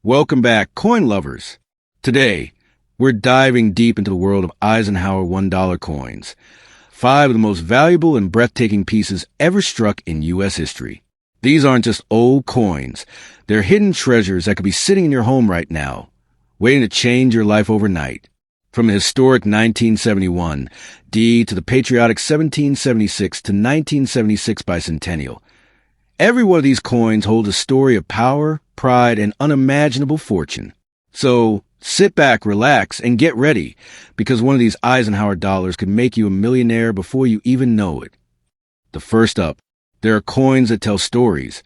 Welcome back, coin lovers. Today, we're diving deep into the world of Eisenhower $1 coins, five of the most valuable and breathtaking pieces ever struck in U.S. history. These aren't just old coins. They're hidden treasures that could be sitting in your home right now, waiting to change your life overnight. From the historic 1971 D to the patriotic 1776 to 1976 Bicentennial, every one of these coins holds a story of power, pride, and unimaginable fortune. So sit back, relax, and get ready, because one of these Eisenhower dollars could make you a millionaire before you even know it. The first up, there are coins that tell stories,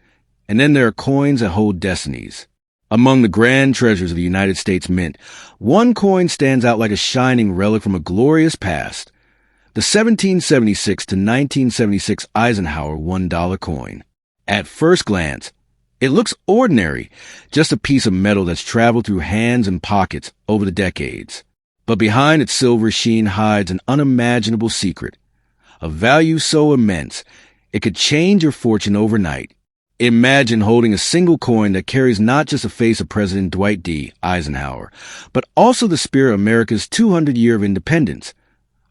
and then there are coins that hold destinies. Among the grand treasures of the United States Mint, one coin stands out like a shining relic from a glorious past: the 1776 to 1976 Eisenhower $1 coin. At first glance, it looks ordinary, just a piece of metal that's traveled through hands and pockets over the decades. But behind its silver sheen hides an unimaginable secret, a value so immense it could change your fortune overnight. Imagine holding a single coin that carries not just the face of President Dwight D. Eisenhower, but also the spirit of America's 200 year of independence.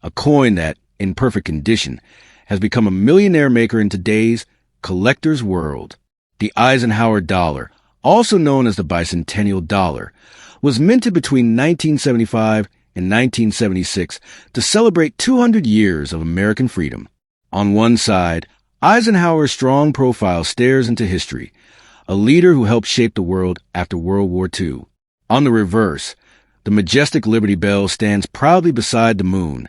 A coin that, in perfect condition, has become a millionaire maker in today's collector's world. The Eisenhower dollar, also known as the Bicentennial dollar, was minted between 1975 and 1976 to celebrate 200 years of American freedom. On one side, Eisenhower's strong profile stares into history, a leader who helped shape the world after World War II. On the reverse, the majestic Liberty Bell stands proudly beside the moon,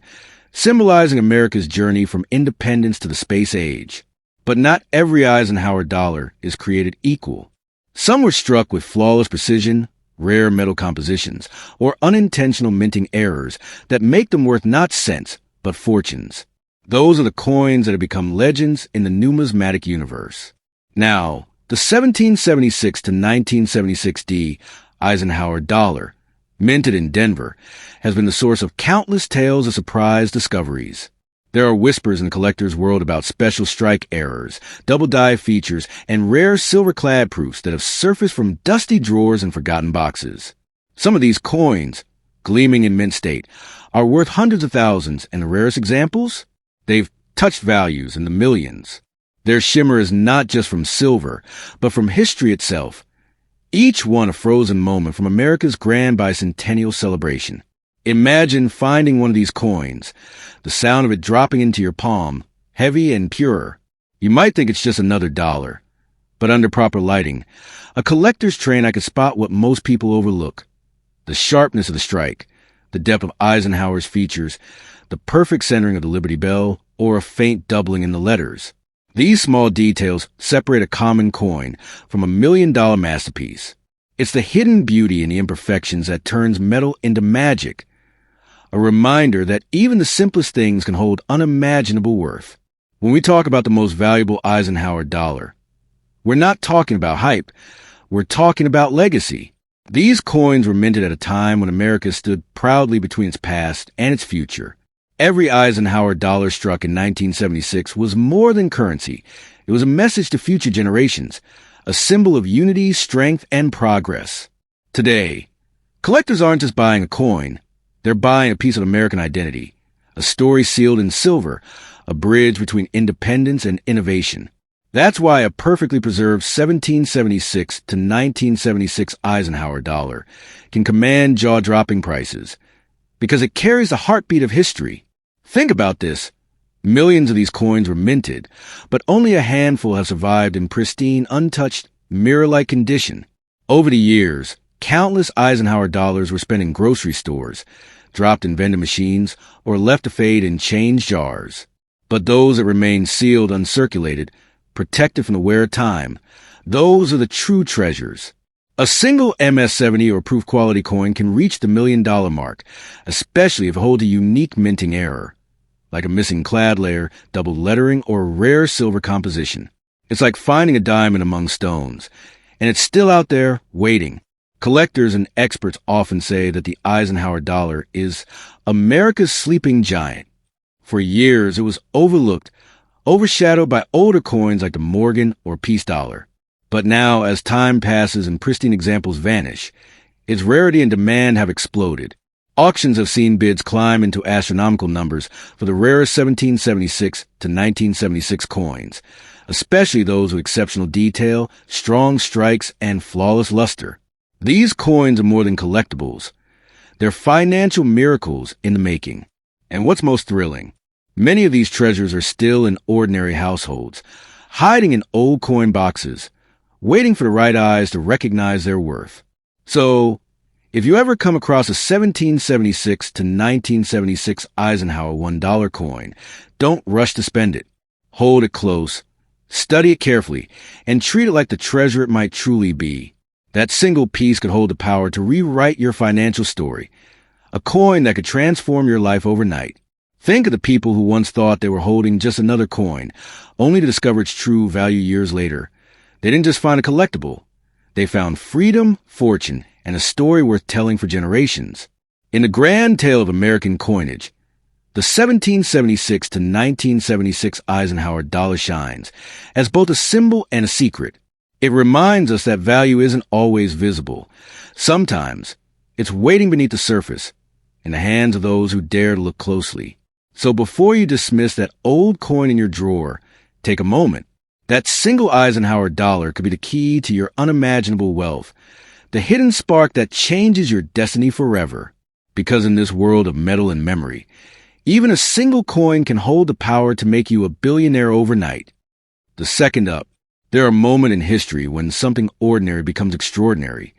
symbolizing America's journey from independence to the space age. But not every Eisenhower dollar is created equal. Some were struck with flawless precision, rare metal compositions, or unintentional minting errors that make them worth not cents, but fortunes. Those are the coins that have become legends in the numismatic universe. Now, the 1776 to 1976 D Eisenhower dollar, minted in Denver, has been the source of countless tales of surprise discoveries. There are whispers in the collector's world about special strike errors, double die features, and rare silver-clad proofs that have surfaced from dusty drawers and forgotten boxes. Some of these coins, gleaming in mint state, are worth hundreds of thousands, and the rarest examples? They've touched values in the millions. Their shimmer is not just from silver, but from history itself. Each one a frozen moment from America's grand bicentennial celebration. Imagine finding one of these coins, the sound of it dropping into your palm, heavy and pure. You might think it's just another dollar, but under proper lighting, a collector's train I could spot what most people overlook: the sharpness of the strike, the depth of Eisenhower's features, the perfect centering of the Liberty Bell, or a faint doubling in the letters. These small details separate a common coin from a $1 million masterpiece. It's the hidden beauty in the imperfections that turns metal into magic. A reminder that even the simplest things can hold unimaginable worth. When we talk about the most valuable Eisenhower dollar, we're not talking about hype. We're talking about legacy. These coins were minted at a time when America stood proudly between its past and its future. Every Eisenhower dollar struck in 1976 was more than currency. It was a message to future generations, a symbol of unity, strength, and progress. Today, collectors aren't just buying a coin. They're buying a piece of American identity, a story sealed in silver, a bridge between independence and innovation. That's why a perfectly preserved 1776 to 1976 Eisenhower dollar can command jaw-dropping prices, because it carries the heartbeat of history. Think about this. Millions of these coins were minted, but only a handful have survived in pristine, untouched, mirror-like condition. Over the years, countless Eisenhower dollars were spent in grocery stores, dropped in vending machines, or left to fade in change jars. But those that remained sealed, uncirculated, protected from the wear of time, those are the true treasures. A single MS-70 or proof quality coin can reach the $1 million mark, especially if it holds a unique minting error, like a missing clad layer, double lettering, or a rare silver composition. It's like finding a diamond among stones, and it's still out there, waiting. Collectors and experts often say that the Eisenhower dollar is America's sleeping giant. For years, it was overlooked, overshadowed by older coins like the Morgan or Peace dollar. But now, as time passes and pristine examples vanish, its rarity and demand have exploded. Auctions have seen bids climb into astronomical numbers for the rarest 1776 to 1976 coins, especially those with exceptional detail, strong strikes, and flawless luster. These coins are more than collectibles. They're financial miracles in the making. And what's most thrilling? Many of these treasures are still in ordinary households, hiding in old coin boxes, waiting for the right eyes to recognize their worth. So, if you ever come across a 1776 to 1976 Eisenhower $1 coin, don't rush to spend it. Hold it close, study it carefully, and treat it like the treasure it might truly be. That single piece could hold the power to rewrite your financial story, a coin that could transform your life overnight. Think of the people who once thought they were holding just another coin, only to discover its true value years later. They didn't just find a collectible. They found freedom, fortune, and a story worth telling for generations. In the grand tale of American coinage, the 1776 to 1976 Eisenhower dollar shines as both a symbol and a secret. It reminds us that value isn't always visible. Sometimes, it's waiting beneath the surface, in the hands of those who dare to look closely. So before you dismiss that old coin in your drawer, take a moment. That single Eisenhower dollar could be the key to your unimaginable wealth, the hidden spark that changes your destiny forever. Because in this world of metal and memory, even a single coin can hold the power to make you a billionaire overnight. The second up, there are moments in history when something ordinary becomes extraordinary,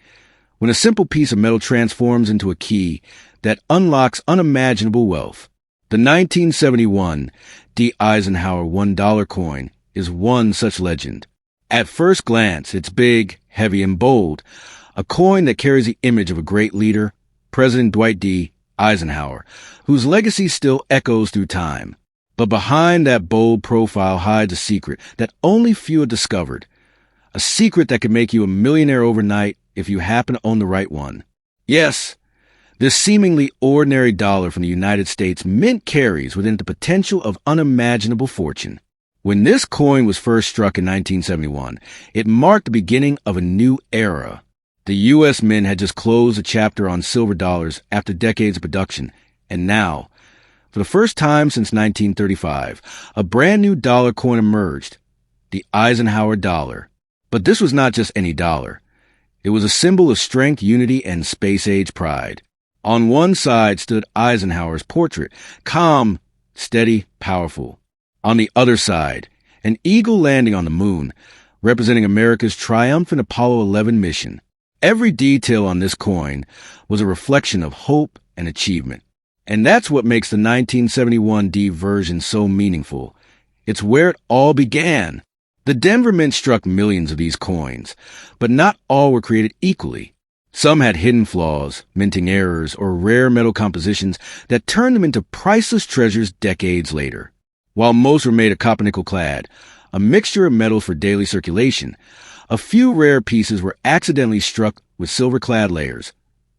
when a simple piece of metal transforms into a key that unlocks unimaginable wealth. The 1971 D Eisenhower $1 coin is one such legend. At first glance, it's big, heavy, and bold, a coin that carries the image of a great leader, President Dwight D. Eisenhower, whose legacy still echoes through time. But behind that bold profile hides a secret that only few have discovered, a secret that could make you a millionaire overnight if you happen to own the right one. Yes, this seemingly ordinary dollar from the United States mint carries within it the potential of unimaginable fortune. When this coin was first struck in 1971, it marked the beginning of a new era. The U.S. Mint had just closed a chapter on silver dollars after decades of production, and now, for the first time since 1935, a brand new dollar coin emerged, the Eisenhower dollar. But this was not just any dollar. It was a symbol of strength, unity, and space-age pride. On one side stood Eisenhower's portrait, calm, steady, powerful. On the other side, an eagle landing on the moon, representing America's triumphant Apollo 11 mission. Every detail on this coin was a reflection of hope and achievement. And that's what makes the 1971 D version so meaningful. It's where it all began. The Denver Mint struck millions of these coins, but not all were created equally. Some had hidden flaws, minting errors, or rare metal compositions that turned them into priceless treasures decades later. While most were made of copper-nickel clad, a mixture of metals for daily circulation, a few rare pieces were accidentally struck with silver-clad layers,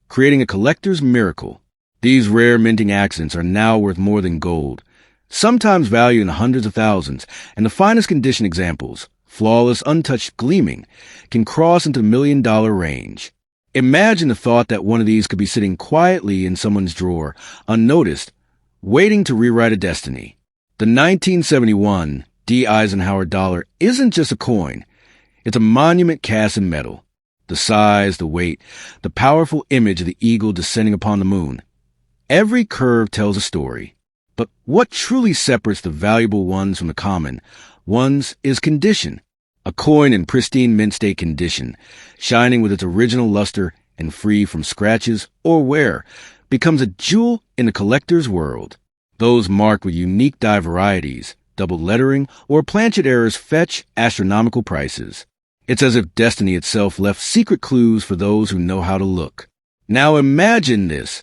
creating a collector's miracle. These rare minting accidents are now worth more than gold, sometimes valued in hundreds of thousands, and the finest condition examples, flawless, untouched, gleaming, can cross into the million-dollar range. Imagine the thought that one of these could be sitting quietly in someone's drawer, unnoticed, waiting to rewrite a destiny. The 1971 D Eisenhower dollar isn't just a coin. It's a monument cast in metal. The size, the weight, the powerful image of the eagle descending upon the moon. Every curve tells a story. But what truly separates the valuable ones from the common ones is condition. A coin in pristine mint state condition, shining with its original luster and free from scratches or wear, becomes a jewel in the collector's world. Those marked with unique die varieties, double lettering, or planchet errors fetch astronomical prices. It's as if destiny itself left secret clues for those who know how to look. Now imagine this.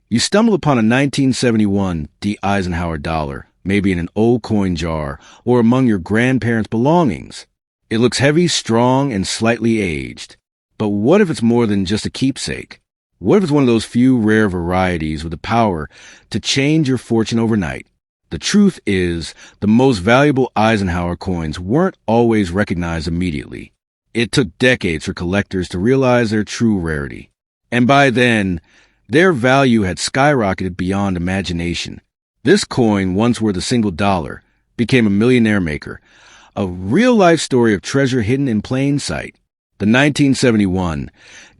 You stumble upon a 1971 D Eisenhower dollar, maybe in an old coin jar or among your grandparents' belongings. It looks heavy, strong, and slightly aged. But what if it's more than just a keepsake? What if it's one of those few rare varieties with the power to change your fortune overnight? The truth is, the most valuable Eisenhower coins weren't always recognized immediately. It took decades for collectors to realize their true rarity. And by then, their value had skyrocketed beyond imagination. This coin, once worth a single dollar, became a millionaire maker, a real-life story of treasure hidden in plain sight. The 1971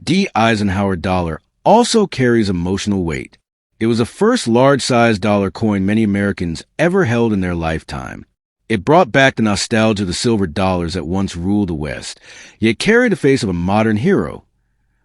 D Eisenhower dollar also carries emotional weight. It was the first large-sized dollar coin many Americans ever held in their lifetime. It brought back the nostalgia of the silver dollars that once ruled the West, yet carried the face of a modern hero,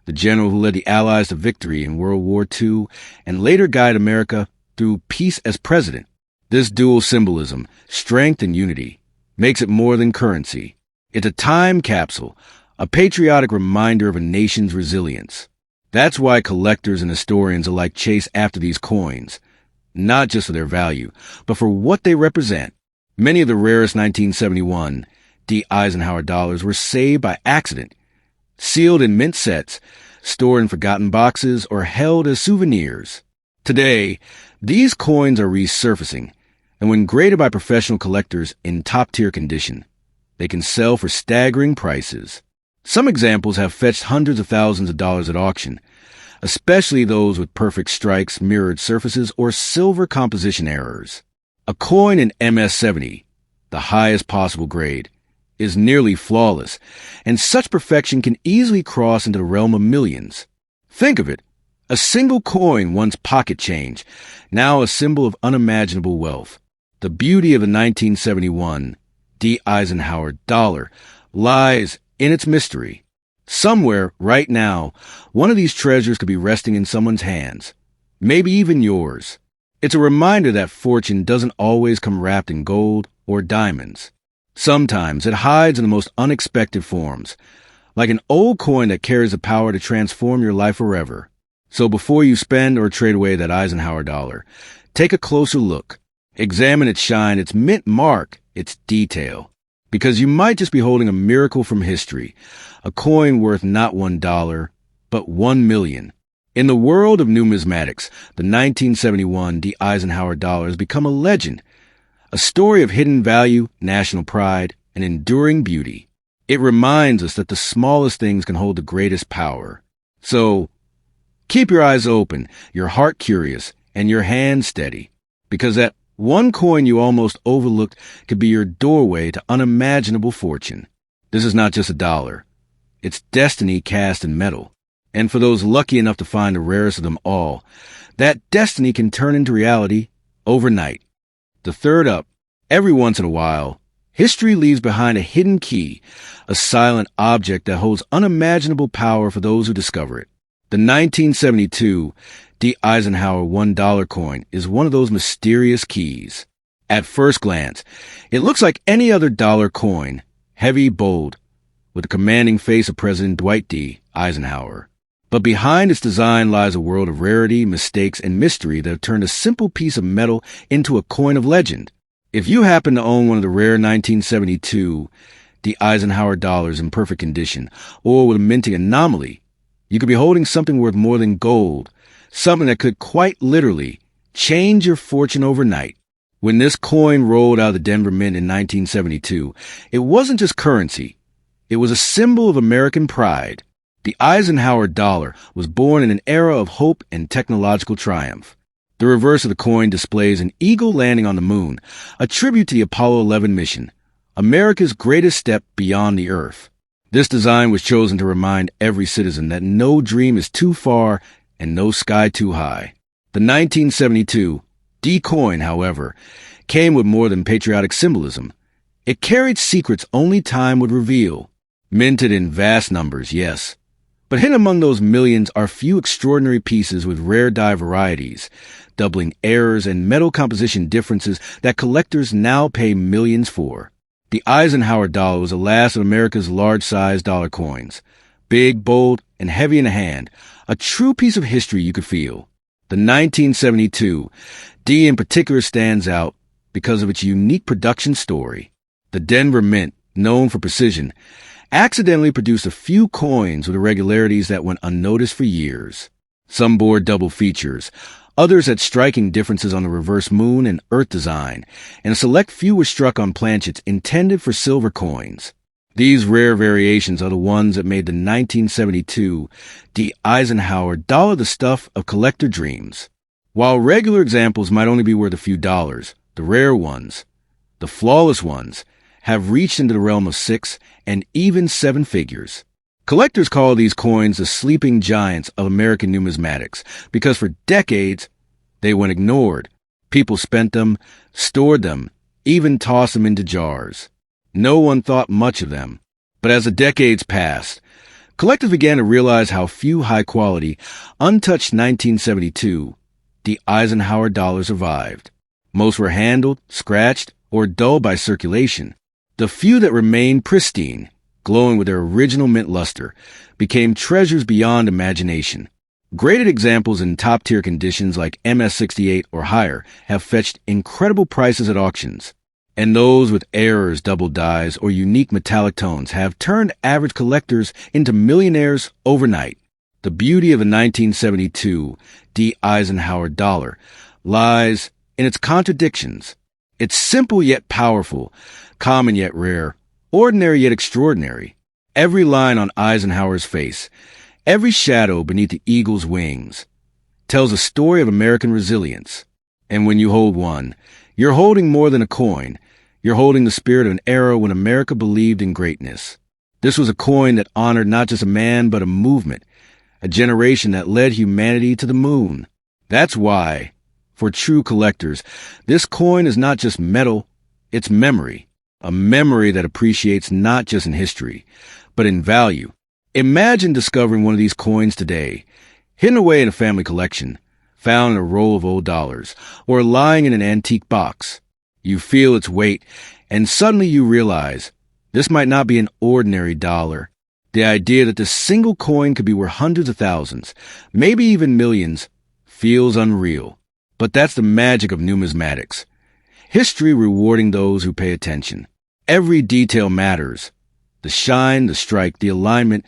the general who led the Allies to victory in World War II and later guided America through peace as president. This dual symbolism, strength and unity, makes it more than currency. It's a time capsule, a patriotic reminder of a nation's resilience. That's why collectors and historians alike chase after these coins, not just for their value, but for what they represent. Many of the rarest 1971 D Eisenhower dollars were saved by accident, sealed in mint sets, stored in forgotten boxes, or held as souvenirs. Today, these coins are resurfacing, and when graded by professional collectors in top-tier condition, they can sell for staggering prices. Some examples have fetched hundreds of thousands of dollars at auction, especially those with perfect strikes, mirrored surfaces, or silver composition errors. A coin in MS-70, the highest possible grade, is nearly flawless, and such perfection can easily cross into the realm of millions. Think of it, a single coin, once pocket change, now a symbol of unimaginable wealth. The beauty of the 1971 D Eisenhower dollar lies in its mystery. Somewhere, right now, one of these treasures could be resting in someone's hands, maybe even yours. It's a reminder that fortune doesn't always come wrapped in gold or diamonds. Sometimes it hides in the most unexpected forms, like an old coin that carries the power to transform your life forever. So before you spend or trade away that Eisenhower dollar, take a closer look. Examine its shine, its mint mark, its detail. Because you might just be holding a miracle from history, a coin worth not $1, but 1,000,000. In the world of numismatics, the 1971 D Eisenhower dollar has become a legend, a story of hidden value, national pride, and enduring beauty. It reminds us that the smallest things can hold the greatest power. So, keep your eyes open, your heart curious, and your hand steady, because that one coin you almost overlooked could be your doorway to unimaginable fortune. This is not just a dollar. It's destiny cast in metal. And for those lucky enough to find the rarest of them all, that destiny can turn into reality overnight. The third up, every once in a while, history leaves behind a hidden key, a silent object that holds unimaginable power for those who discover it. The 1972 D Eisenhower $1 coin is one of those mysterious keys. At first glance, it looks like any other dollar coin, heavy, bold, with the commanding face of President Dwight D. Eisenhower. But behind its design lies a world of rarity, mistakes, and mystery that have turned a simple piece of metal into a coin of legend. If you happen to own one of the rare 1972 D Eisenhower dollars in perfect condition, or with a minting anomaly, you could be holding something worth more than gold, something that could quite literally change your fortune overnight. When this coin rolled out of the Denver Mint in 1972, it wasn't just currency. It was a symbol of American pride. The Eisenhower dollar was born in an era of hope and technological triumph. The reverse of the coin displays an eagle landing on the moon, a tribute to the Apollo 11 mission, America's greatest step beyond the Earth. This design was chosen to remind every citizen that no dream is too far and no sky too high. The 1972 D coin, however, came with more than patriotic symbolism. It carried secrets only time would reveal. Minted in vast numbers, yes. But hidden among those millions are few extraordinary pieces with rare die varieties, doubling errors and metal composition differences that collectors now pay millions for. The Eisenhower dollar was the last of America's large-sized dollar coins. Big, bold, and heavy in the hand, a true piece of history you could feel. The 1972 D in particular stands out because of its unique production story. The Denver Mint, known for precision, accidentally produced a few coins with irregularities that went unnoticed for years. Some bore double features, others had striking differences on the reverse moon and earth design, and a select few were struck on planchets intended for silver coins. These rare variations are the ones that made the 1972 D Eisenhower dollar the stuff of collector dreams. While regular examples might only be worth a few dollars, the rare ones, the flawless ones, have reached into the realm of 6 and even 7 figures. Collectors call these coins the sleeping giants of American numismatics because for decades they went ignored. People spent them, stored them, even tossed them into jars. No one thought much of them. But as the decades passed, collectors began to realize how few high-quality, untouched 1972 D Eisenhower dollars survived. Most were handled, scratched, or dulled by circulation. The few that remained pristine, glowing with their original mint luster, became treasures beyond imagination. Graded examples in top-tier conditions like MS-68 or higher have fetched incredible prices at auctions. And those with errors, double dyes, or unique metallic tones have turned average collectors into millionaires overnight. The beauty of the 1972 D Eisenhower dollar lies in its contradictions. It's simple yet powerful, common yet rare, ordinary yet extraordinary. Every line on Eisenhower's face, every shadow beneath the eagle's wings, tells a story of American resilience. And when you hold one, you're holding more than a coin. You're holding the spirit of an era when America believed in greatness. This was a coin that honored not just a man, but a movement, a generation that led humanity to the moon. That's why, for true collectors, this coin is not just metal, it's memory. A memory that appreciates not just in history, but in value. Imagine discovering one of these coins today, hidden away in a family collection, found in a roll of old dollars, or lying in an antique box. You feel its weight, and suddenly you realize this might not be an ordinary dollar. The idea that this single coin could be worth hundreds of thousands, maybe even millions, feels unreal. But that's the magic of numismatics. History rewarding those who pay attention. Every detail matters. The shine, the strike, the alignment,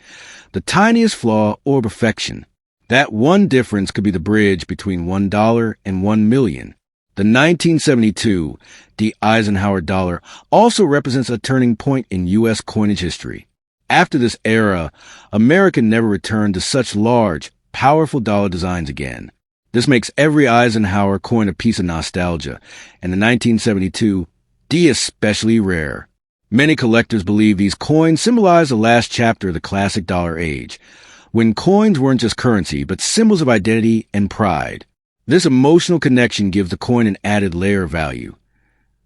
the tiniest flaw or perfection. That one difference could be the bridge between $1 and 1 million. The 1972 D Eisenhower dollar also represents a turning point in U.S. coinage history. After this era, America never returned to such large, powerful dollar designs again. This makes every Eisenhower coin a piece of nostalgia, and the 1972 D especially rare. Many collectors believe these coins symbolize the last chapter of the classic dollar age, when coins weren't just currency, but symbols of identity and pride. This emotional connection gives the coin an added layer of value.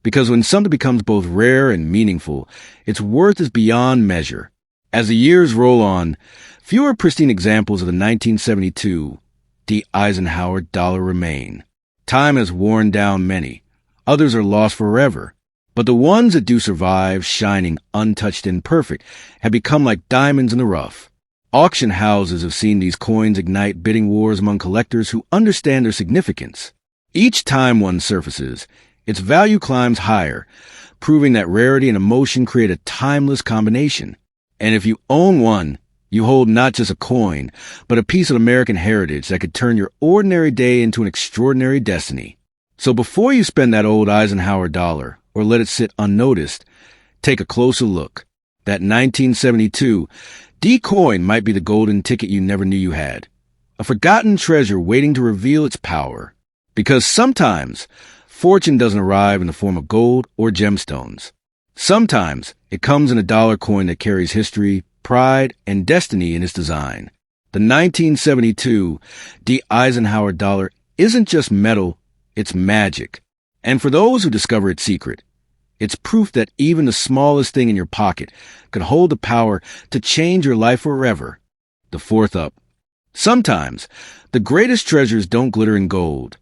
Because when something becomes both rare and meaningful, its worth is beyond measure. As the years roll on, fewer pristine examples of the 1972 D Eisenhower dollar remain. Time has worn down many. Others are lost forever. But the ones that do survive, shining, untouched, and perfect, have become like diamonds in the rough. Auction houses have seen these coins ignite bidding wars among collectors who understand their significance. Each time one surfaces, its value climbs higher, proving that rarity and emotion create a timeless combination. And if you own one, you hold not just a coin, but a piece of American heritage that could turn your ordinary day into an extraordinary destiny. So before you spend that old Eisenhower dollar, or let it sit unnoticed, take a closer look. That 1972 D coin might be the golden ticket you never knew you had. A forgotten treasure waiting to reveal its power. Because sometimes, fortune doesn't arrive in the form of gold or gemstones. Sometimes, it comes in a dollar coin that carries history, pride, and destiny in its design. The 1972 D Eisenhower dollar isn't just metal, it's magic. And for those who discover its secret, it's proof that even the smallest thing in your pocket could hold the power to change your life forever. The fourth up. Sometimes, the greatest treasures don't glitter in gold.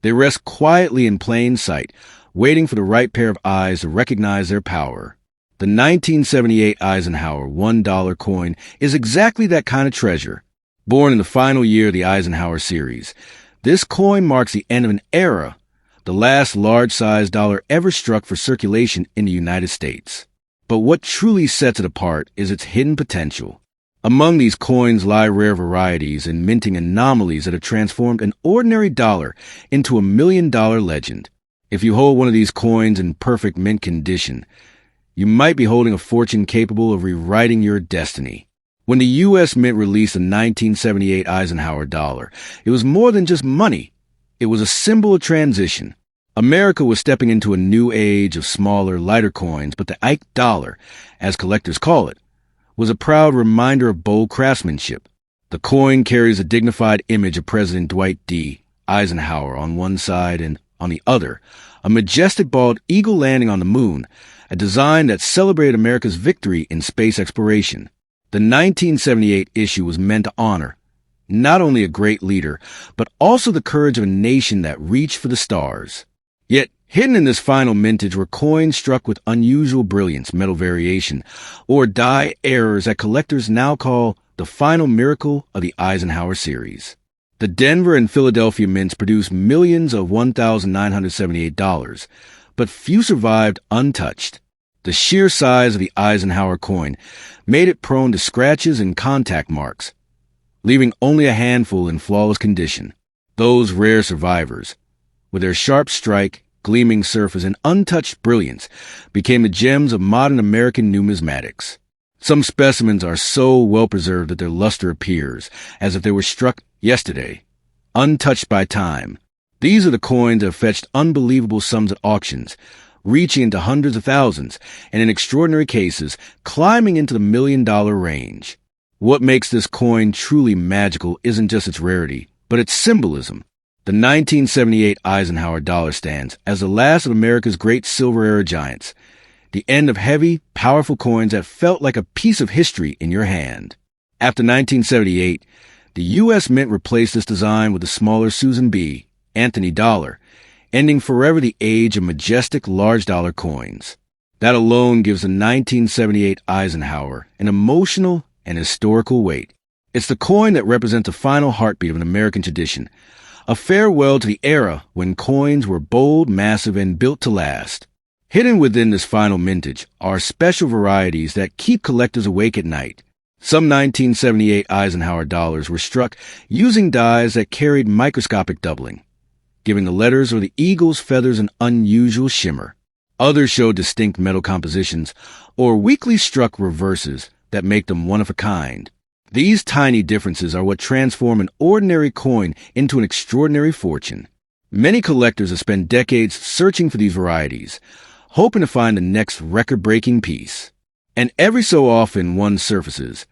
They rest quietly in plain sight, waiting for the right pair of eyes to recognize their power. The 1978 Eisenhower $1 coin is exactly that kind of treasure. Born in the final year of the Eisenhower series, this coin marks the end of an era, the last large-sized dollar ever struck for circulation in the United States. But what truly sets it apart is its hidden potential. Among these coins lie rare varieties and minting anomalies that have transformed an ordinary dollar into $1 million legend. If you hold one of these coins in perfect mint condition, you might be holding a fortune capable of rewriting your destiny. When the U.S. Mint released the 1978 Eisenhower dollar, it was more than just money. It was a symbol of transition. America was stepping into a new age of smaller, lighter coins, but the Ike dollar, as collectors call it, was a proud reminder of bold craftsmanship. The coin carries a dignified image of President Dwight D. Eisenhower on one side and, on the other, a majestic bald eagle landing on the moon, a design that celebrated America's victory in space exploration. The 1978 issue was meant to honor not only a great leader, but also the courage of a nation that reached for the stars. Yet, hidden in this final mintage were coins struck with unusual brilliance, metal variation, or die errors that collectors now call the final miracle of the Eisenhower series. The Denver and Philadelphia mints produced millions of $1,978, but few survived untouched. The sheer size of the Eisenhower coin made it prone to scratches and contact marks, leaving only a handful in flawless condition. Those rare survivors, with their sharp strike, gleaming surface, and untouched brilliance, became the gems of modern American numismatics. Some specimens are so well preserved that their luster appears as if they were struck yesterday, untouched by time. These are the coins that have fetched unbelievable sums at auctions, reaching into hundreds of thousands, and in extraordinary cases, climbing into the $1,000,000 range. What makes this coin truly magical isn't just its rarity, but its symbolism. The 1978 Eisenhower dollar stands as the last of America's great silver era giants, the end of heavy, powerful coins that felt like a piece of history in your hand. After 1978, the U.S. Mint replaced this design with the smaller Susan B. Anthony dollar, ending forever the age of majestic large dollar coins. That alone gives the 1978 Eisenhower an emotional and historical weight. It's the coin that represents the final heartbeat of an American tradition, a farewell to the era when coins were bold, massive, and built to last. Hidden within this final mintage are special varieties that keep collectors awake at night. Some 1978 Eisenhower dollars were struck using dies that carried microscopic doubling, giving the letters or the eagle's feathers an unusual shimmer. Others show distinct metal compositions or weakly struck reverses that make them one of a kind. These tiny differences are what transform an ordinary coin into an extraordinary fortune. Many collectors have spent decades searching for these varieties, hoping to find the next record-breaking piece. And every so often one surfaces,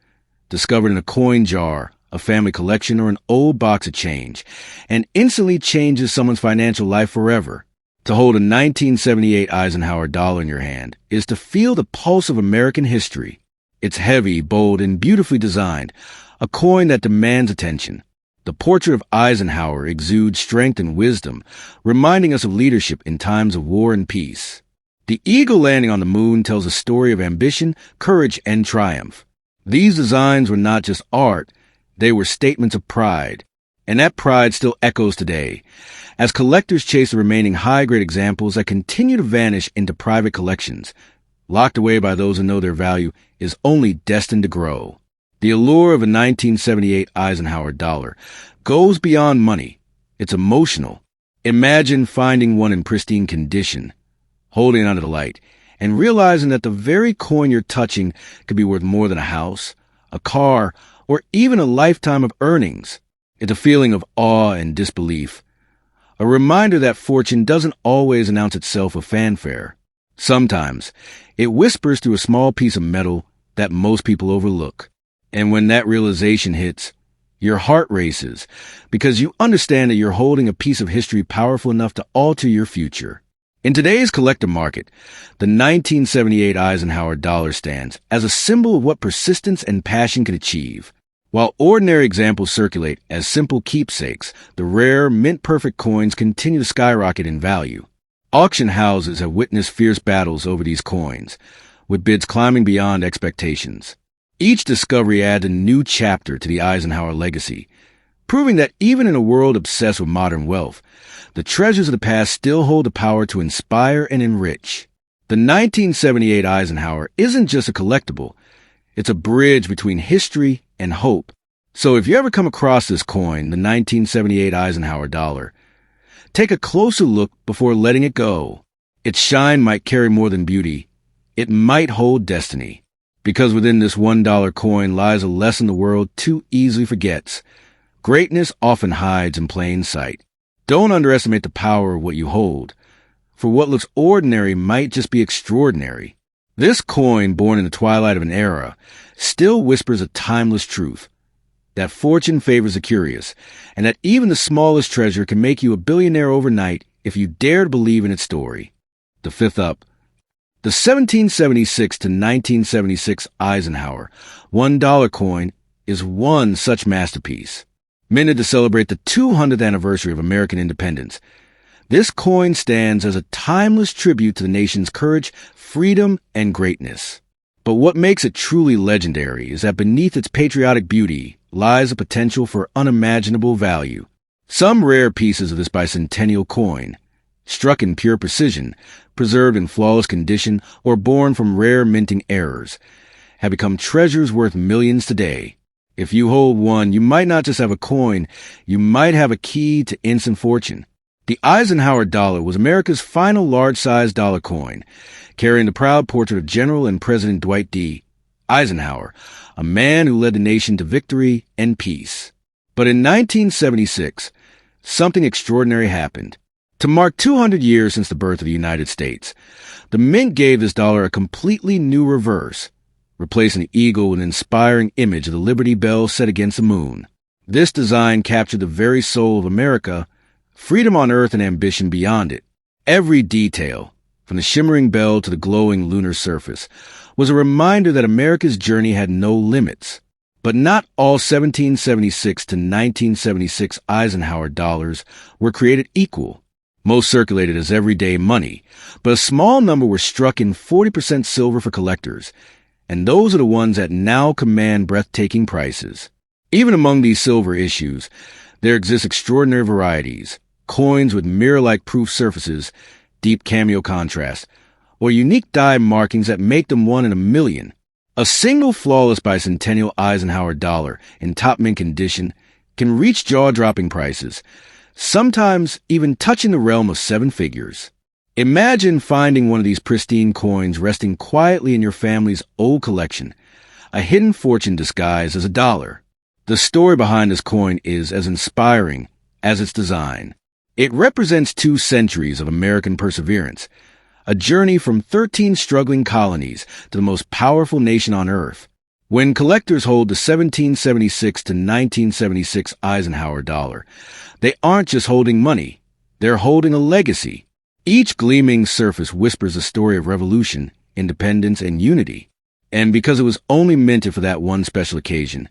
discovered in a coin jar, a family collection, or an old box of change, and instantly changes someone's financial life forever. To hold a 1978 Eisenhower dollar in your hand is to feel the pulse of American history. It's heavy, bold, and beautifully designed, a coin that demands attention. The portrait of Eisenhower exudes strength and wisdom, reminding us of leadership in times of war and peace. The eagle landing on the moon tells a story of ambition, courage, and triumph. These designs were not just art, they were statements of pride. And that pride still echoes today, as collectors chase the remaining high-grade examples that continue to vanish into private collections. Locked away by those who know their value is only destined to grow. The allure of a 1978 Eisenhower dollar goes beyond money. It's emotional. Imagine finding one in pristine condition, holding it under the light, and realizing that the very coin you're touching could be worth more than a house, a car, or even a lifetime of earnings. It's a feeling of awe and disbelief, a reminder that fortune doesn't always announce itself with fanfare. Sometimes, it whispers through a small piece of metal that most people overlook. And when that realization hits, your heart races, because you understand that you're holding a piece of history powerful enough to alter your future. In today's collector market, the 1978 Eisenhower dollar stands as a symbol of what persistence and passion can achieve. While ordinary examples circulate as simple keepsakes, the rare, mint-perfect coins continue to skyrocket in value. Auction houses have witnessed fierce battles over these coins, with bids climbing beyond expectations. Each discovery adds a new chapter to the Eisenhower legacy, proving that even in a world obsessed with modern wealth, the treasures of the past still hold the power to inspire and enrich. The 1978 Eisenhower isn't just a collectible, it's a bridge between history and hope. So if you ever come across this coin, the 1978 Eisenhower dollar, take a closer look before letting it go. Its shine might carry more than beauty. it might hold destiny. Because within this $1 coin lies a lesson the world too easily forgets. Greatness often hides in plain sight. Don't underestimate the power of what you hold, for what looks ordinary might just be extraordinary. This coin, born in the twilight of an era, still whispers a timeless truth, that fortune favors the curious, and that even the smallest treasure can make you a billionaire overnight if you dare to believe in its story. The fifth up. The 1776 to 1976 Eisenhower $1 coin is one such masterpiece. Minted to celebrate the 200th anniversary of American independence, this coin stands as a timeless tribute to the nation's courage, freedom, and greatness. But what makes it truly legendary is that beneath its patriotic beauty lies a potential for unimaginable value. Some rare pieces of this bicentennial coin, struck in pure precision, preserved in flawless condition, or born from rare minting errors, have become treasures worth millions today. If you hold one, you might not just have a coin, you might have a key to instant fortune. The Eisenhower dollar was America's final large-sized dollar coin, carrying the proud portrait of General and President Dwight D. Eisenhower, a man who led the nation to victory and peace. But in 1976, something extraordinary happened. To mark 200 years since the birth of the United States, the Mint gave this dollar a completely new reverse, replacing the eagle with an inspiring image of the Liberty Bell set against the moon. This design captured the very soul of America, freedom on earth and ambition beyond it. Every detail, from the shimmering bell to the glowing lunar surface, was a reminder that America's journey had no limits. But not all 1776 to 1976 Eisenhower dollars were created equal. Most circulated as everyday money, but a small number were struck in 40% silver for collectors, and those are the ones that now command breathtaking prices. Even among these silver issues, there exist extraordinary varieties, coins with mirror-like proof surfaces, deep cameo contrast, or unique die markings that make them one in a million. A single flawless bicentennial Eisenhower dollar in top mint condition can reach jaw-dropping prices, sometimes even touching the realm of seven figures. Imagine finding one of these pristine coins resting quietly in your family's old collection, a hidden fortune disguised as a dollar. The story behind this coin is as inspiring as its design. It represents 2 centuries of American perseverance, a journey from 13 struggling colonies to the most powerful nation on earth. When collectors hold the 1776 to 1976 Eisenhower dollar, they aren't just holding money, they're holding a legacy. Each gleaming surface whispers a story of revolution, independence, and unity. And because it was only minted for that one special occasion,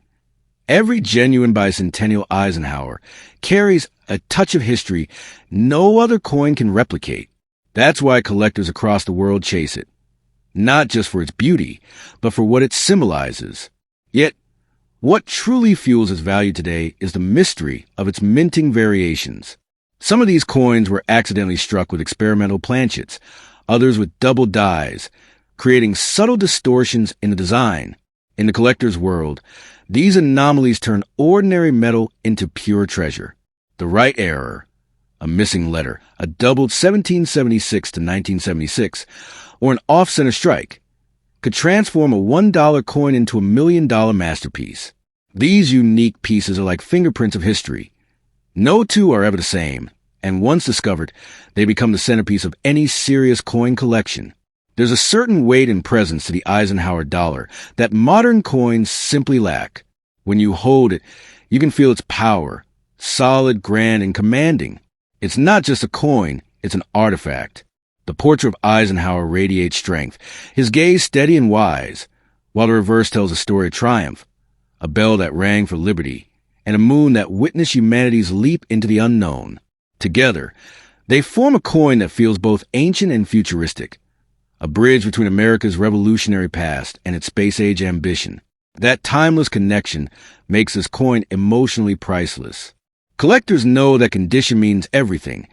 every genuine bicentennial Eisenhower carries a touch of history no other coin can replicate. That's why collectors across the world chase it, not just for its beauty, but for what it symbolizes. Yet, what truly fuels its value today is the mystery of its minting variations. Some of these coins were accidentally struck with experimental planchets, others with double dies, creating subtle distortions in the design. In the collector's world, these anomalies turn ordinary metal into pure treasure. The right error, a missing letter, a doubled 1776 to 1976, or an off-center strike, could transform a $1 coin into a $1 million masterpiece. These unique pieces are like fingerprints of history. No two are ever the same, and once discovered, they become the centerpiece of any serious coin collection. There's a certain weight and presence to the Eisenhower dollar that modern coins simply lack. When you hold it, you can feel its power, solid, grand, and commanding. It's not just a coin, it's an artifact. The portrait of Eisenhower radiates strength, his gaze steady and wise, while the reverse tells a story of triumph, a bell that rang for liberty, and a moon that witnessed humanity's leap into the unknown. Together, they form a coin that feels both ancient and futuristic, a bridge between America's revolutionary past and its space-age ambition. That timeless connection makes this coin emotionally priceless. Collectors know that condition means everything,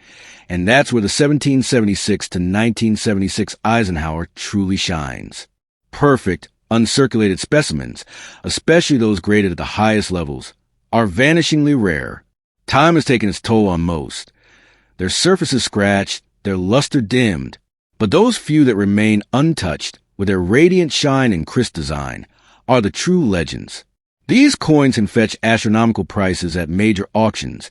and that's where the 1776 to 1976 Eisenhower truly shines. Perfect, uncirculated specimens, especially those graded at the highest levels, are vanishingly rare. Time has taken its toll on most. Their surfaces scratched, their luster dimmed, but those few that remain untouched with their radiant shine and crisp design, are the true legends. These coins can fetch astronomical prices at major auctions,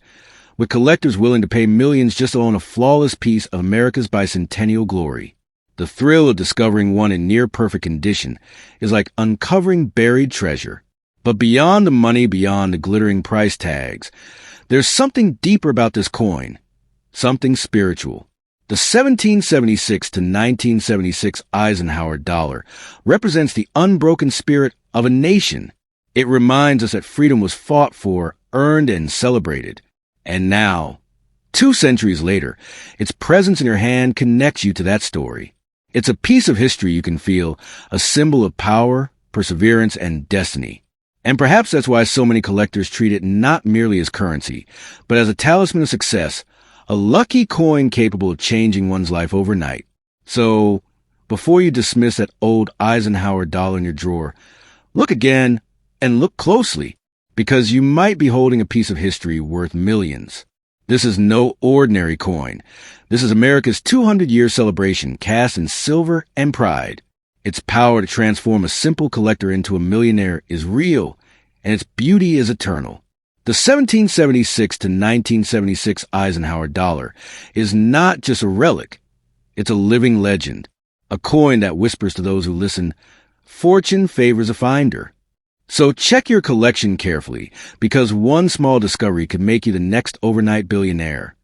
with collectors willing to pay millions just to own a flawless piece of America's bicentennial glory. The thrill of discovering one in near-perfect condition is like uncovering buried treasure. But beyond the money, beyond the glittering price tags, there's something deeper about this coin, something spiritual. The 1776 to 1976 Eisenhower dollar represents the unbroken spirit of a nation. It reminds us that freedom was fought for, earned, and celebrated. And now, 2 centuries later, its presence in your hand connects you to that story. It's a piece of history you can feel, a symbol of power, perseverance, and destiny. And perhaps that's why so many collectors treat it not merely as currency, but as a talisman of success, a lucky coin capable of changing one's life overnight. So, before you dismiss that old Eisenhower dollar in your drawer, look again and look closely, because you might be holding a piece of history worth millions. This is no ordinary coin. This is America's 200-year celebration cast in silver and pride. Its power to transform a simple collector into a millionaire is real, and its beauty is eternal. The 1776 to 1976 Eisenhower dollar is not just a relic. It's a living legend, a coin that whispers to those who listen, fortune favors a finder. So check your collection carefully, because one small discovery could make you the next overnight billionaire.